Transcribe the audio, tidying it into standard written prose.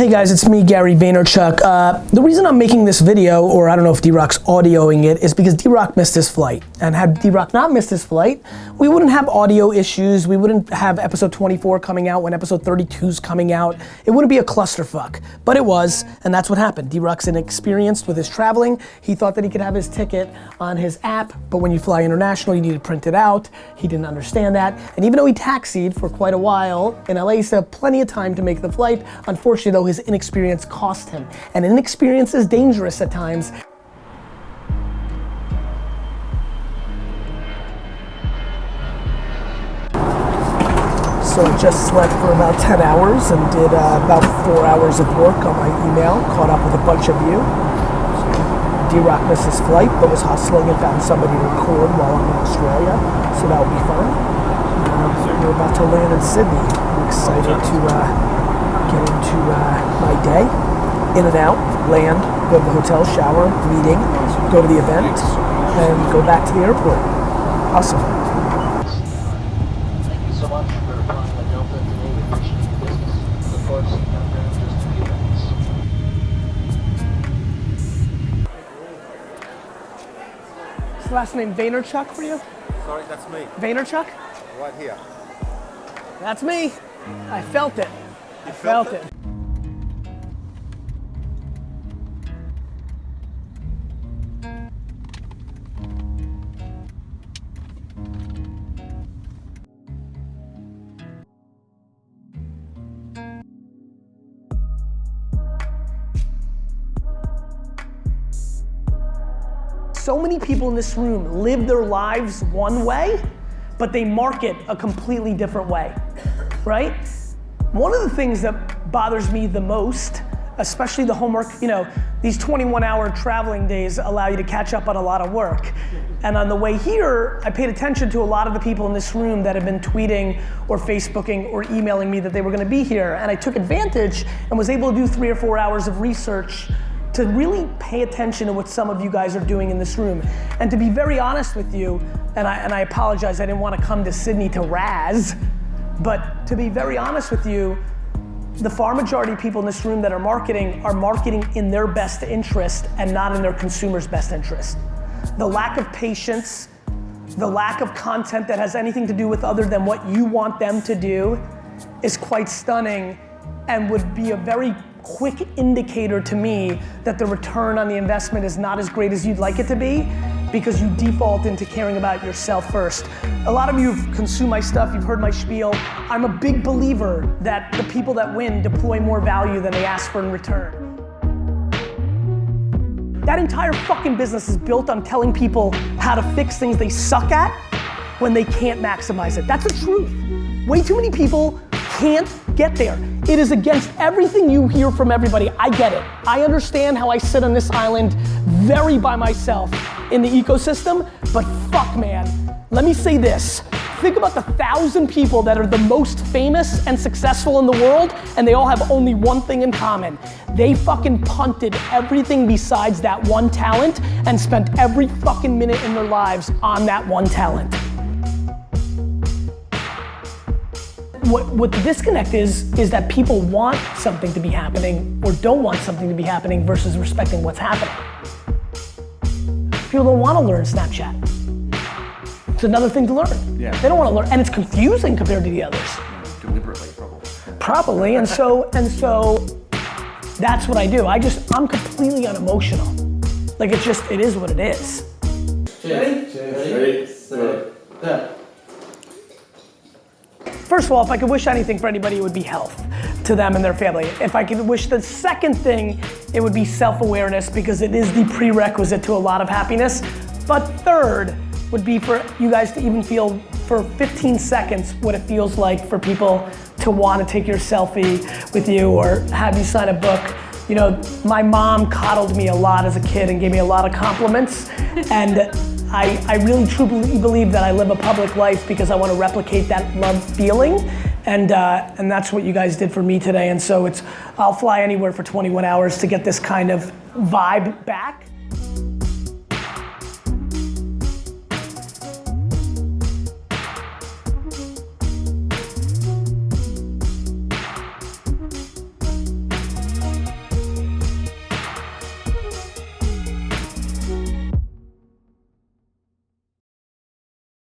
Hey guys, it's me, Gary Vaynerchuk. The reason I'm making this video, or I don't know if D-Rock's audioing it, is because D-Rock missed his flight. And had D-Rock not missed his flight, we wouldn't have audio issues, we wouldn't have episode 24 coming out when episode 32 is coming out. It wouldn't be a clusterfuck, but it was, and that's what happened. D-Rock's inexperienced with his traveling. He thought that he could have his ticket on his app, but when you fly international, you need to print it out. He didn't understand that. And even though he taxied for quite a while in LA, he still had plenty of time to make the flight. Unfortunately though, his inexperience cost him. And inexperience is dangerous at times. So I just slept for about 10 hours and did about 4 hours of work on my email, caught up with a bunch of you. D-Rock missed his flight, but was hustling and found somebody to record while I'm in Australia, so that would be fun. We're about to land in Sydney. I'm excited to get into my day, in and out, land, go to the hotel, shower, meeting, go to the event, and go back to the airport. Awesome. Thank you so much for flying the Delta today. We appreciate your business. Look forward to seeing you out there in just a few minutes. Is the last name Vaynerchuk for you? Sorry, that's me. Vaynerchuk? Right here. That's me. I felt it. I felt it. So many people in this room live their lives one way, but they market a completely different way, right? One of the things that bothers me the most, especially the homework, these 21-hour traveling days allow you to catch up on a lot of work. And on the way here, I paid attention to a lot of the people in this room that have been tweeting or Facebooking or emailing me that they were gonna be here. And I took advantage and was able to do 3 or 4 hours of research to really pay attention to what some of you guys are doing in this room. And to be very honest with you, and I apologize, I didn't want to come to Sydney to razz, but to be very honest with you, the far majority of people in this room that are marketing in their best interest and not in their consumer's best interest. The lack of patience, the lack of content that has anything to do with other than what you want them to do is quite stunning and would be a very quick indicator to me that the return on the investment is not as great as you'd like it to be because you default into caring about yourself first. A lot of you have consumed my stuff, you've heard my spiel. I'm a big believer that the people that win deploy more value than they ask for in return. That entire fucking business is built on telling people how to fix things they suck at when they can't maximize it. That's the truth. Way too many people can't get there. It is against everything you hear from everybody. I get it. I understand how I sit on this island very by myself in the ecosystem, but fuck man, let me say this. Think about the 1,000 people that are the most famous and successful in the world, and they all have only one thing in common. They fucking punted everything besides that one talent and spent every fucking minute in their lives on that one talent. What the disconnect is that people want something to be happening or don't want something to be happening versus respecting what's happening. People don't want to learn Snapchat. It's another thing to learn. Yeah. They don't want to learn, and it's confusing compared to the others. Deliberately, probably. Probably, and so that's what I do. I'm completely unemotional. Like it is what it is. Ready? Ready? Set. First of all, if I could wish anything for anybody, it would be health to them and their family. If I could wish the second thing, it would be self-awareness because it is the prerequisite to a lot of happiness. But third would be for you guys to even feel for 15 seconds what it feels like for people to want to take your selfie with you or have you sign a book. My mom coddled me a lot as a kid and gave me a lot of compliments. And I really truly believe that I live a public life because I want to replicate that love feeling, and that's what you guys did for me today. And so I'll fly anywhere for 21 hours to get this kind of vibe back.